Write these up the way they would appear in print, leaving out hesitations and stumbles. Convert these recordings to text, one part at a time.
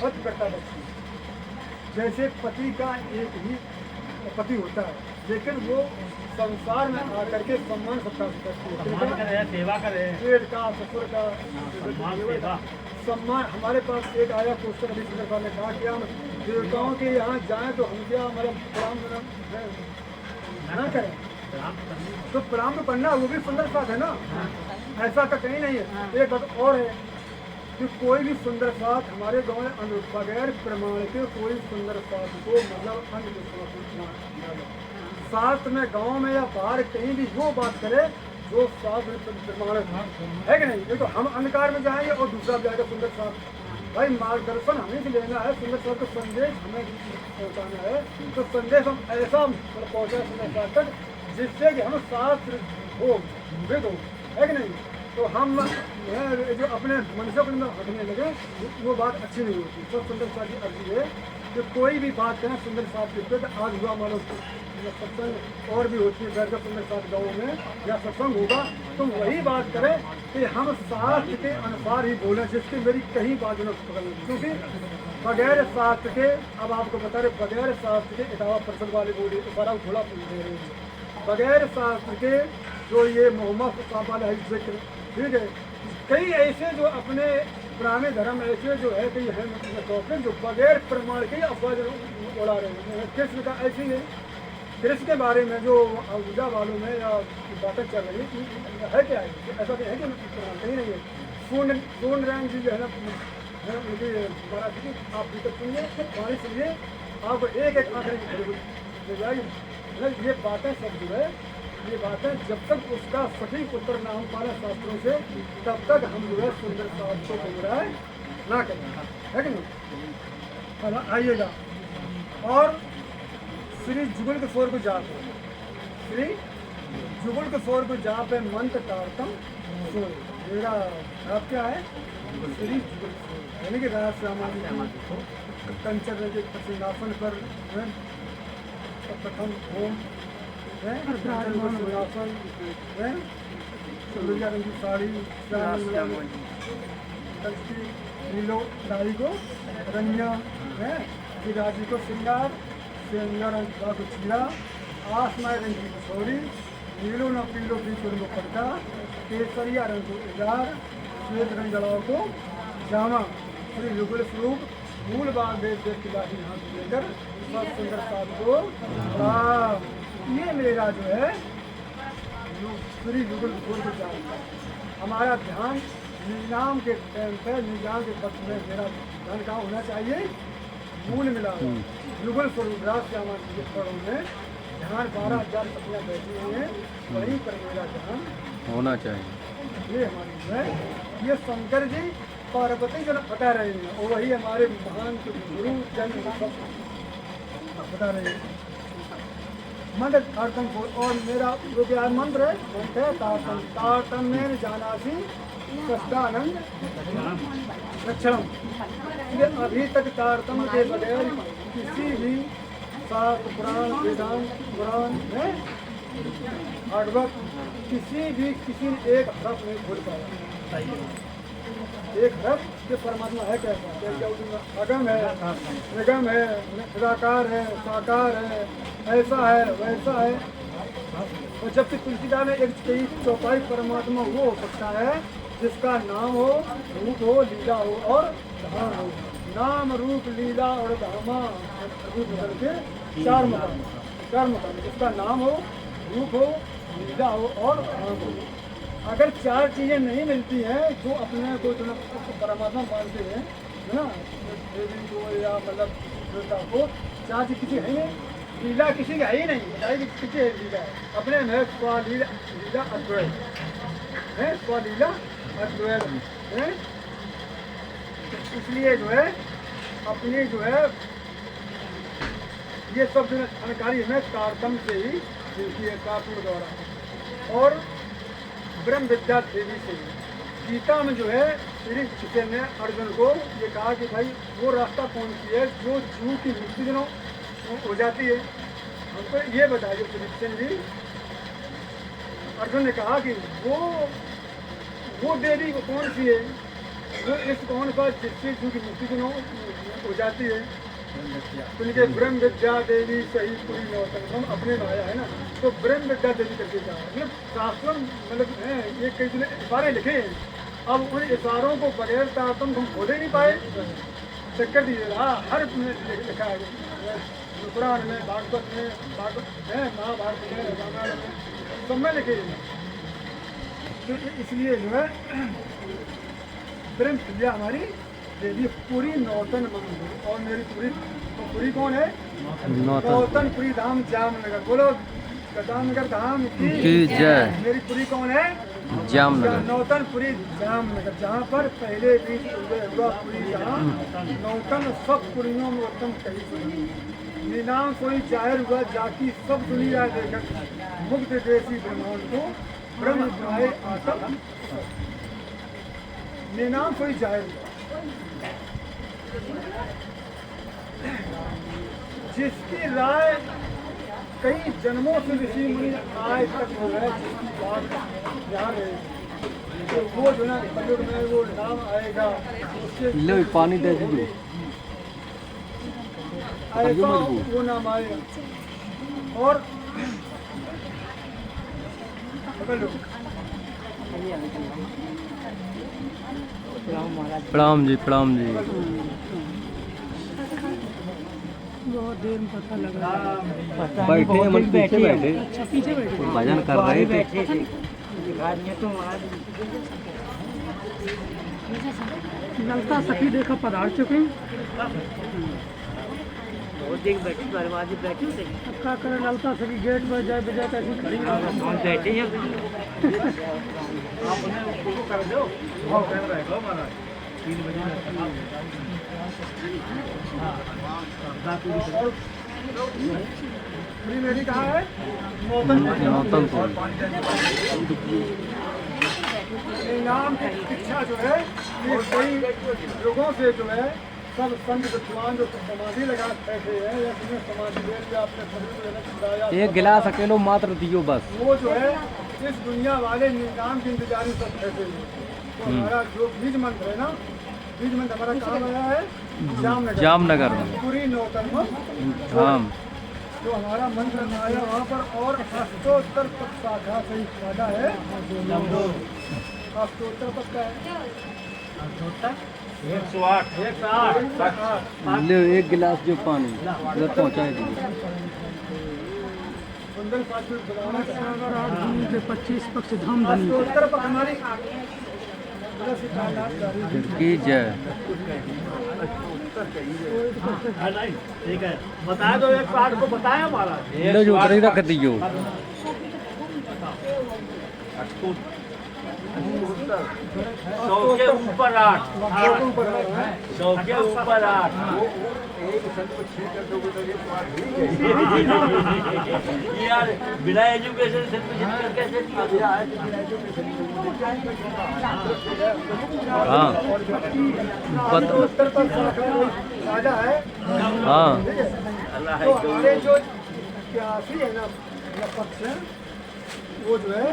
पति करता बच्ची। जैसे पति का एक ही पति होता है, लेकिन वो संसार में आकर के सम्मान सबका करते हैं, सेवा करे, पेट का, ससुर का सेवा। सम्मान। हमारे पास एक आया क्वेश्चन अभी सुंदर ने कहा कि हम देवताओं के यहाँ जाएं तो हम क्या मतलब प्रणाम ना करें, तो प्रणाम तो करना, वो भी सुंदर साथ है ना, ऐसा तो कहीं नहीं है। एक बात और है कि कोई भी सुंदर साथ हमारे गांव में बगैर प्रमाण के कोई सुंदर साथ को मतलब अंधविश्वास शास्त्र में गांव में या बाहर कहीं भी वो बात करे जो शास्त्र में प्रमाण है कि नहीं। तो हम अंधकार में जाएंगे और दूसरा जाएगा सुंदर साथ। भाई मार्गदर्शन हमें भी लेना है, सुंदर साथ को संदेश हमें पहुँचाना है, तो संदेश हम ऐसा पहुँचाए सुंदर साथ तक जिससे कि हम शास्त्र हो वेद हो, है कि नहीं। तो हम जो अपने मनुष्य को हटने लगे वो बात अच्छी नहीं होती। सब सुंदर साथ की अर्जी है कि कोई भी बात करें सुंदर साथ के ऊपर। आज हुआ मानो सत्संग और भी होती है बैठ कर सुंदर साथ गाँव में या सत्संग होगा तो वही बात करें कि हम शास्त्र के अनुसार ही बोलें, जिसकी मेरी कहीं बात न पकड़नी। क्योंकि बगैर शास्त्र के, अब आपको बता रहे बगैर शास्त्र के इटावा परिषद वाले बोले तो सारा थोड़ा दे रहे हैं। बगैर शास्त्र के जो ये मोहम्मद साहब वाले है जिक्र, ठीक है, कई ऐसे जो अपने पुराने धर्म ऐसे जो है कई है टॉपिक जो बगैर प्रमाण के अफवाह उड़ा रहे हैं। कृष्ण का ऐसी है, कृष्ण के बारे में जो पूजा वालों में या बातें चल रही है क्या है, ऐसा है कि कहीं नहीं है। पूर्ण रंग जी जो है ना उनकी महाराज जी आप भी तक सुनिए, पानी सुनिए, आप एक एक आंकड़े जाएगी। ये बातें सब जो है ये बातें जब तक उसका सटीक उत्तर ना हो पाए शास्त्रों से तब तक हम जो है सुंदर साथ को गुमराह ना करें, है कि नहीं। आइएगा और श्री जुगल किशोर को जाप, श्री जुगल किशोर को जाप है मंत्र तारतम सोए। मेरा आप क्या है श्री जुगल किशोर, यानी कि राज श्यामा कंचन के सिंहासन पर प्रथम होम सिंहासन सुंदरिया रंग की साड़ी नीलो नारी को रंगिया है, राजी को श्रृंगार रंग का चीरा, आसमाई रंग की किशोरी, नीलो न पीलो भी को पड़ता, केसरिया रंग को इजार, श्वेत रंग जलाओ को जामा। श्री युगल स्वरूप मूल बाग देव देव की लाठी हाथ लेकर सब सुंदर साथ को ये मेरा जो है श्री युगल किशोर को जाना। हमारा ध्यान निजाम के टाइम पर निजाम के वक्त में मेरा ध्यान कहाँ होना चाहिए, मूल मिला युगल स्वरूप राज श्यामा के पड़ों में ध्यान 12,000 पत्नियाँ बैठी हुई हैं, वहीं पर मेरा ध्यान होना चाहिए। ये हमारी जो है ये शंकर जी पार्वती जो बता रहे हैं और वही हमारे महान गुरु जन बता रहे हैं। मंत्र तारतम को, और मेरा जो क्या मंत्र है तारतम तारतम में जानासी सच्चानंद लक्षणम। ये अभी तक तारतम के बगैर किसी भी शास्त्र पुराण वेदांत पुराण में भागवत किसी ने एक हरफ नहीं खोल पाया। एक हरफ के परमात्मा है कैसा, क्या अगम है, निगम है, निराकार है, साकार है, ऐसा है वैसा है। और जबकि तुलसीदास में एक कई चौपाई परमात्मा वो हो सकता है जिसका नाम हो, रूप हो, लीला हो और धाम हो। नाम रूप लीला और धामा रूप बदल के चार मकान जिसका नाम हो, रूप हो, लीला हो और धाम हो। अगर चार चीज़ें नहीं मिलती हैं जो अपने को परमात्मा मानते हैं, है ना, देवी को या मतलब देवता को, चार चीज किसी है नहीं, लीला किसी का है ही नहीं, बताइए किसी है लीला, अपने में स्वलीला लीला अद्वैत है, स्वलीला अद्वैत है। इसलिए जो है अपनी जो है ये सब जो जानकारी हमें तारतम से ही मिलती है, कार्टून द्वारा और ब्रह्म विद्या देवी से। गीता में जो है श्री कृष्ण ने अर्जुन को ये कहा कि भाई वो रास्ता कौन सी है जो जीव की मृत्यु दिनों हो जाती है, हमको ये बताइए श्री कृष्ण जी। अर्जुन ने कहा कि वो देवी कौन सी है, वो इस कौन पर जिससे जिनकी मुक्ति की हो जाती है, उनके ब्रह्म विद्या देवी सही पूरी नौतन हम अपने में आया है ना, तो ब्रह्म विद्या देवी करके कहा मतलब शास्त्र मतलब है ये कई दिन इशारे लिखे हैं। अब उन इशारों को बगैर तारतम हम खोल ही नहीं पाए, चक्कर दिए हर लिखा है पुराण में, भागवत में, है महाभारत में, रामायण में, सब में लिखे हैं। तो इसलिए जो है ब्रह्म विद्या हमारी देवी पूरी नौतन मंदिर, और मेरी पूरी कौन है? नौतनपुरी धाम जामनगर। बोलो जामनगर धाम की जय। मेरी पूरी कौन है? जामनगर। नौतनपुरी जामनगर, जहाँ पर पहले भी उदय हुआ पुरी धाम, नौतन सब पुरियों में उत्तम कही निनाम कोई जाहिर हुआ जाति सब दुनिया देखकर मुग्ध देसी ब्रह्मांड को ब्रह्म पाए आतम निनाम कोई जाहिर हुआ, जिसकी राय कई जन्मों से ऋषि मुनि आज तक हो गए, जिसकी बात ध्यान है तो वो जो ना कलयुग में वो नाम आएगा, उसके लो पानी दे दीजिए। ऐसा वो नाम आएगा। और प्रणाम जी, प्रणाम जी। बहुत देर में पता लग रहा है। बैठे हैं, मन पीछे बैठे, अच्छा पीछे बैठे भजन कर रहे थे। बैठे थे तो ललता सखी देखो पधार चुके हैं। बैठे थे अब क्या करें, ललता सखी गेट पर जाए बजाय कैसी खड़ी बैठे हैं। मेरी कहाँ है? नौतनपुर। नाम की शिक्षा जो है ये कई लोगों से जो है सब संत विद्वान जो समाधि लगा बैठे हैं या जिन्हें समाधि दे दिया अपने शरीर को लेकर छुड़ाया, एक गिलास अकेलो मात्र दियो बस। वो जो है इस दुनिया वाले नाम की इंतजारी सब बैठे हैं। तो हमारा जो बीज मंत्र है ना, बीज मंत्र हमारा कहाँ आया है? जामनगर। जामनगर में पूरी नौतन धाम। जो हमारा मंत्र आया वहाँ पर, और अष्टोत्तर पद शाखा से फायदा है। अष्टोत्तर पद का है 108 ले एक गिलास जो पानी उधर पहुँचाए दीजिए। कुंदन पाँच मिनट बताना चाहिए। के 25 पक्ष धाम धनी अष्टोत्तर पद हमारी की जय। ठीक है, बता दो एक पाठ को बताया हमारा लो जो उधर ही रख दियो। सौ के ऊपर 8 100 के ऊपर 8 यार बिना एजुकेशन से कैसे हाँ अष्टोत्तर पद शाखा फायदा है। हाँ तो हमारे जो 81 है ना पक्ष है, वो जो है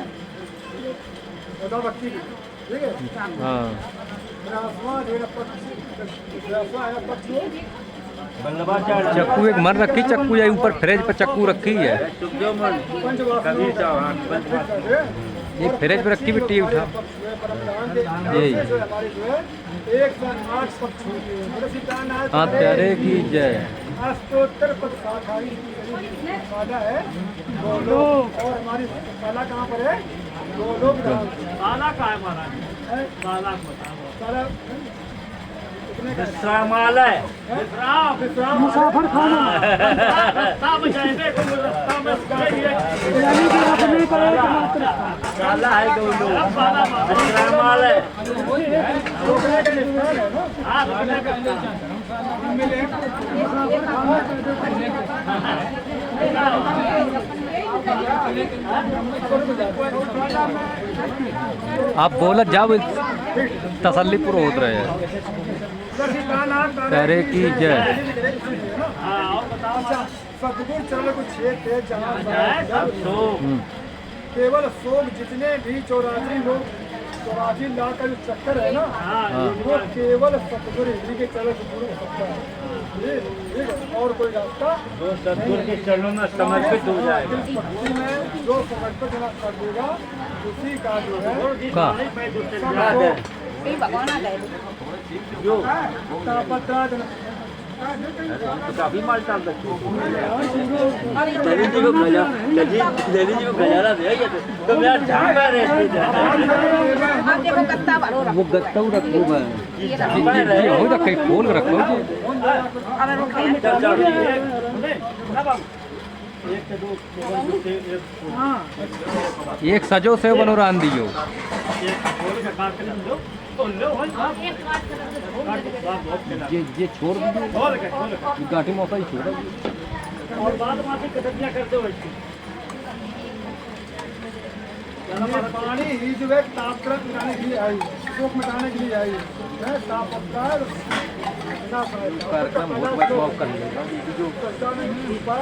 बता भक्ति की, ठीक है। हाँ। चक्कू एक मन रखी, चक्कू या ऊपर फ्रिज पर चक्कू रखी है, ये फ्रिज पर रखी मिट्टी उठा। हाँ प्यारे की जय। अष्टोत्तर पद शाखा है गोलोक, और हमारी शाला कहाँ पर है? गोलोक धाम। साला का है महाराज? साला बताओ। विश्रामालय, विश्राम मुसाफर खाना रास्ता में जाएंगे, रास्ता में यानी कि रखने का एक मात्र साला है दो लोग विश्रामालय। रोकने का निशान है ना। हाँ, रोकने का आप बोलत जाओ, तसल्ली पूरा होत रहे हैं। प्यारे की जय। सदगुण चरण को छेद है जहाँ अब तो केवल सोग जितने भी 84 लोग 84 लाख का जो चक्कर है ना, हाँ, वो केवल सतगुरु जी के चरण से पूर्ण हो सकता है। ठीक है, और कोई रास्ता जो सतगुरु के चरणों में समर्पित हो जाएगा। इस भक्ति में जो समर्पित कर देगा उसी का जो है का जो तापत्राज काफी माल डाल सकते ललित जी को गजारा दे तो यार झांका रहते वो गत्ता रखो मैं हो रखे खोल के रखो एक सजो से बनो रान दियो ये छोड़ दीजिए गाठी मौका ही छोड़ और बाद में आके कटनिया करते हो इसकी ये पानी ही जो है तापत्रय मिटाने के लिए आई, शोक मिटाने के लिए आई है। तापत्रय कार्यक्रम बहुत मैं ऑफ कर लेगा जो कष्टा में रूपा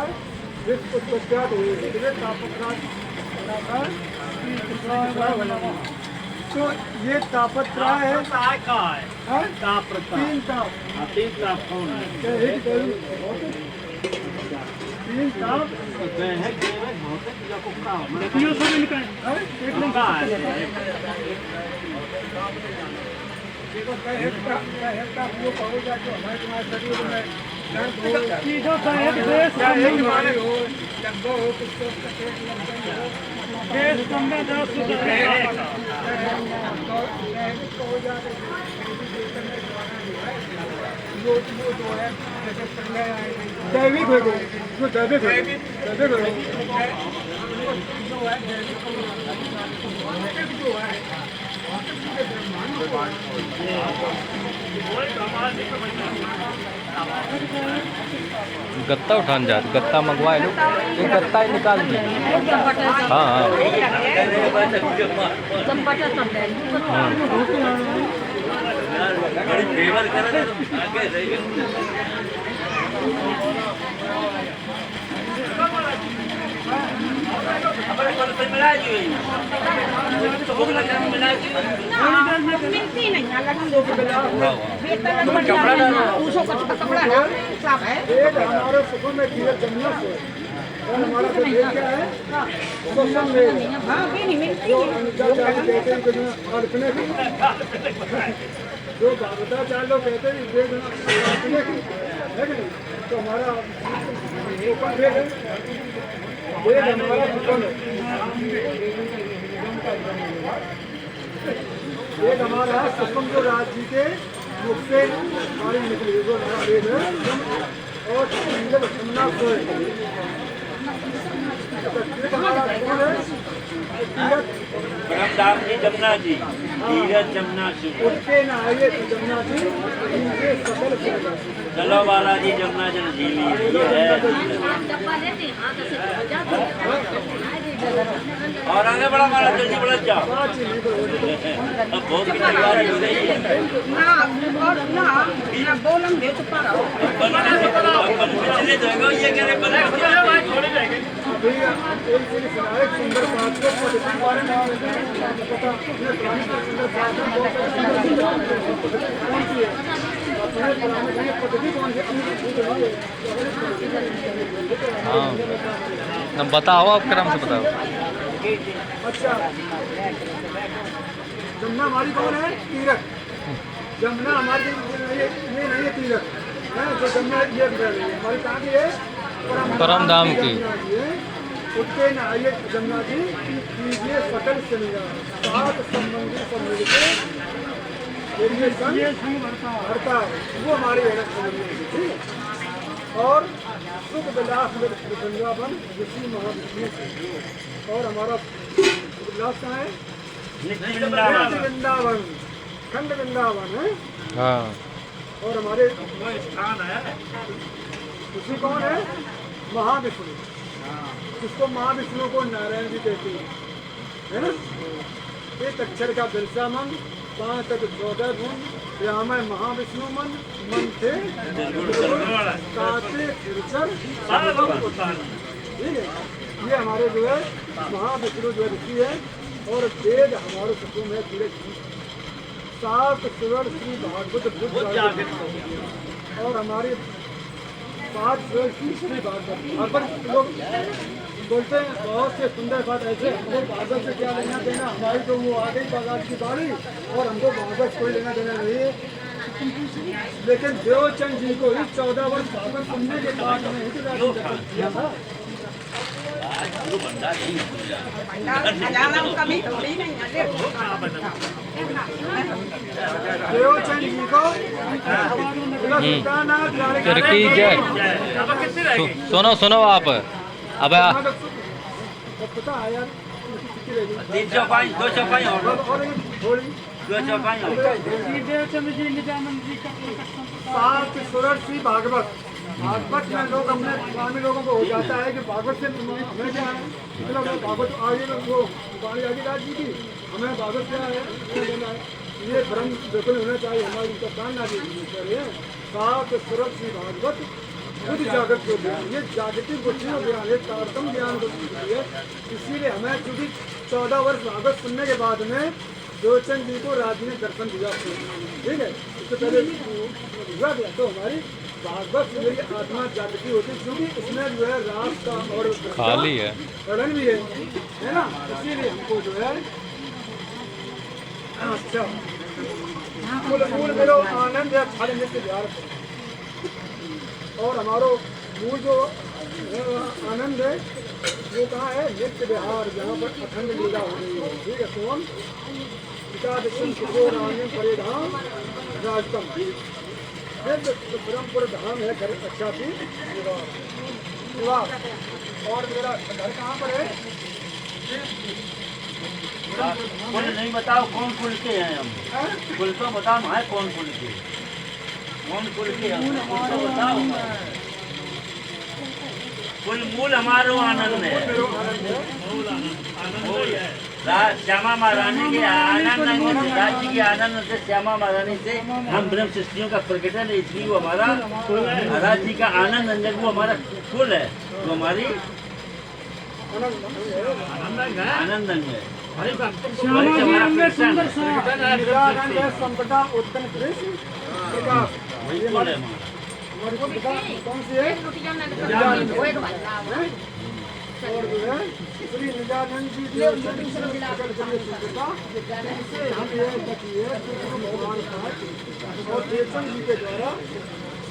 जिस उत्पत्तियात हुई है तापत्रय। तो ये तापत्रय है, हाँ? तीन ताप, तीन ताप दैविक हो गए, जो दैविक हो गए, गत्ता उठान जा गत्ता मंगवाए लो एक गत्ता ही निकाल दीजिए। हाँ हाँ एक हमारे सुखों में धीरज जमना से और हमारा जो देश क्या है सुखम में जो अनुचाचार्य कहते हैं कि अड़कने की, जो भागवताचार्य लोग कहते हैं देश अड़कने की है कि नहीं। तो हमारा ऊपर देश है, देश हमारा सुखम है, एक हमारा सुखम जो राज जी के मुख से हमारी निकली जो हमारा वेद है और जमुना ब्रह्मदास जी जमुना जी धीरज जमुना जी उसके नहाइए जमुना जी इनके सकल चलो वाला जी जमुना जन झीली ये है। और आगे बढ़ा वाला जल्दी बढ़ जाओ अब बहुत की तैयारी हो गई है। पिछले जाएगा ये कह रहे बना एक सुंदर बात को बारे हाँ अब बताओ आप क्रम से बताओ। अच्छा, जमुना हमारी कौन है? तीरथ। जमुना हमारी ये नहीं है तीरथ है, तो जमुना ये हमारी कहाँ की है? परम धाम की। उसके नहाइए जमुना जी कीजिए सकल श्रृंगार, सात संबंधी सब मिलकर ये संग भरता वो हमारी है। ठीक है, और सुख विलास में वृंदावन ऋषि महाविष्णु से, और हमारा विलास कहाँ है? वृंदावन, खंड वृंदावन है। हाँ और हमारे स्थान है ऋषि कौन है? महाविष्णु, जिसको महाविष्णु को नारायण जी कहते हैं, है ना। एक अक्षर का बिरसा मन, 5 तक 14 गुण, रामाय महाविष्णु मन, मन थे काते तिरचर। ठीक है, ये हमारे जो है महाविष्णु जो ऋषि है, और वेद हमारे सुखों में पूरे 7 सुवर श्री भागवत बुद्ध जागृत हो गया। और हमारे 5 सुवर श्री भागवत लोग बोलते हैं बहुत से सुंदर बात ऐसे, हमको भागवत से क्या लेना देना, हमारी तो वो आ गई बाजार की बारी और हमको भागवत से कोई लेना देना नहीं है। लेकिन देवचंद जी को ही 14 वर्ष भागवत सुनने के बाद में किया था। देवचंद जी को फिर की जय। सुनो आप अब पता है यार 305 205 और एक थोड़ी 205 देवचंद जी नित्यानंद जी का 7 सुवर श्री भागवत में लोग अपने स्वामी लोगों को हो जाता है कि भागवत से हमें क्या है, मतलब भागवत आगे वो वाणी आदिराज जी की हमें भागवत क्या है देना है, ये भ्रम बिल्कुल होना चाहिए। हमारी उनका प्राण आदि है 7 सुवर श्री भागवत खुद जागृत को ज्ञान, ये जागतिक बुद्धियों ज्ञान है, तारतम ज्ञान को है। इसीलिए हमें चूंकि 14 वर्ष भागवत सुनने के बाद में देवचंद जी को राज्य ने दर्शन दिया, ठीक है। इससे पहले हुआ गया तो हमारी भागवत से मेरी आत्मा जागृति होती है, क्योंकि इसमें जो है रास का और खाली है वर्णन भी है ना। इसीलिए हमको जो है अच्छा मूल मेरो आनंद है खाली नित्य ध्यान, और हमारो मूल जो आनंद है वो कहाँ है, नित्य विहार, जहाँ पर अखंड लीला हो रही है, ठीक है। सोम पितादशम सुखोरान्यम परेधाम राजतम, ब्रह्मपुर धाम है घर अच्छा थी विवाह। और मेरा घर कहाँ पर है, कुल नहीं बताओ कौन कुल के हैं हम, कुल तो बताओ है कौन कुल के, कौन कुल के हैं कुल तो बताओ। कुल मूल हमारो आनंद है, श्यामा महारानी के आनंद से, राज्य के आनंद से, श्यामा महारानी से हम ब्रह्म सृष्टियों का प्रकटन है, इसलिए वो हमारा राज्य का आनंद अंजन वो हमारा कुल है, वो हमारी आनंद अंग है। संपदा उत्पन्न कृष्ण वही कुल है कौन सी है, और जो है श्री निजानंद जी हम ये देखिए भगवान का और देवचंद जी के द्वारा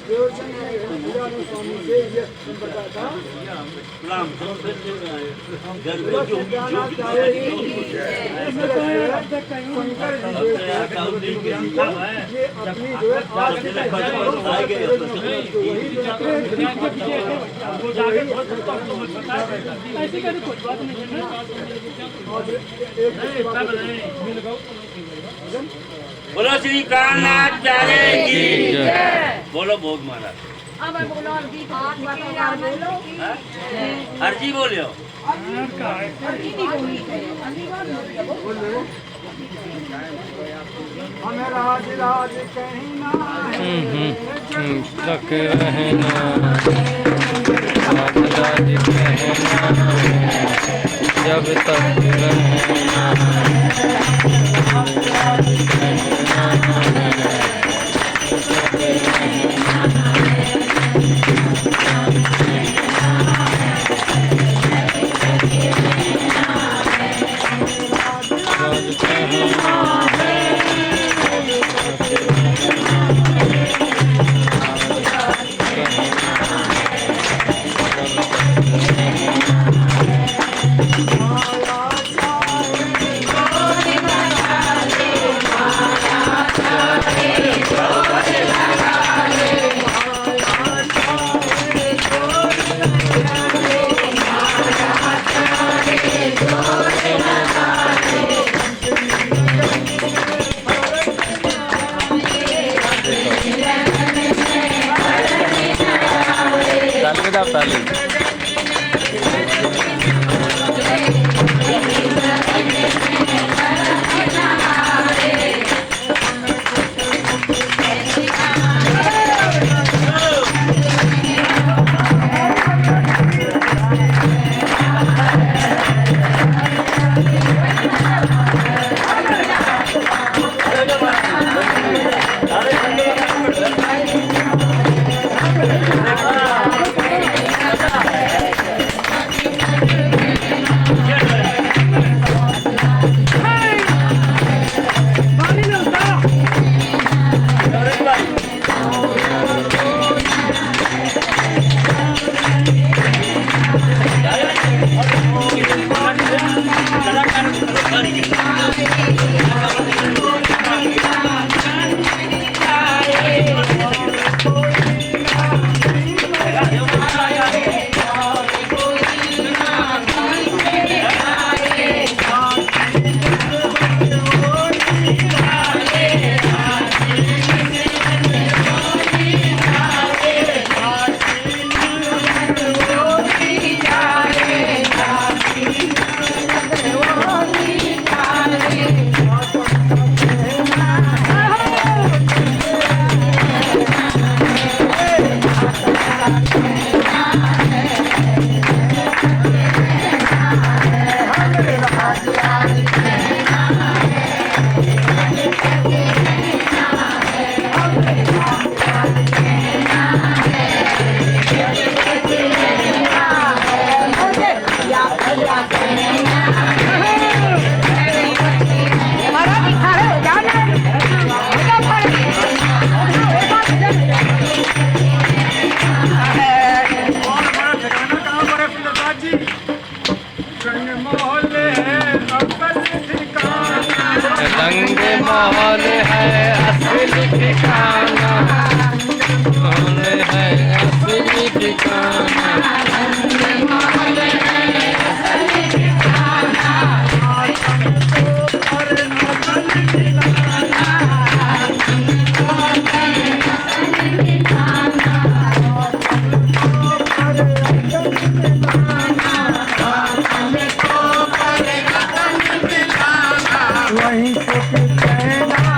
देवचंद जी निजानंद स्वामी से ये संप्रदाय था। शंकर जी ये अपनी जो है आज ऐसी कभी कुछ बात नहीं है। बोलो श्री कान्हा प्यारे की जय, बोलो भोग महाराज अर्जी बोलियो। हमें राज राज कहना तक रहना राज राज कहना जब तक रहना ताली Thank you. वहीं से कहना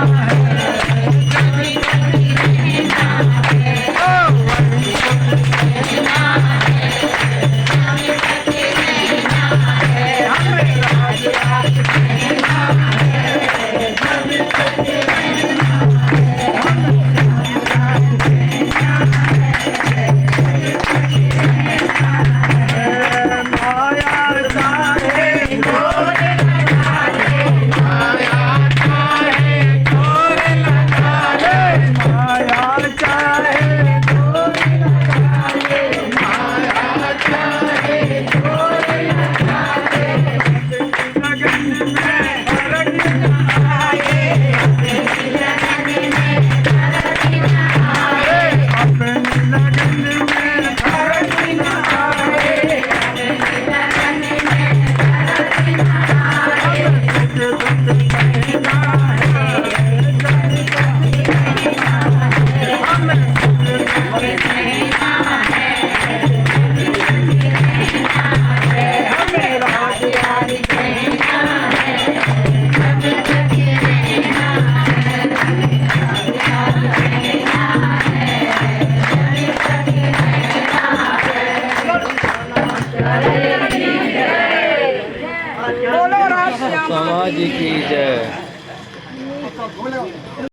समाज की जय।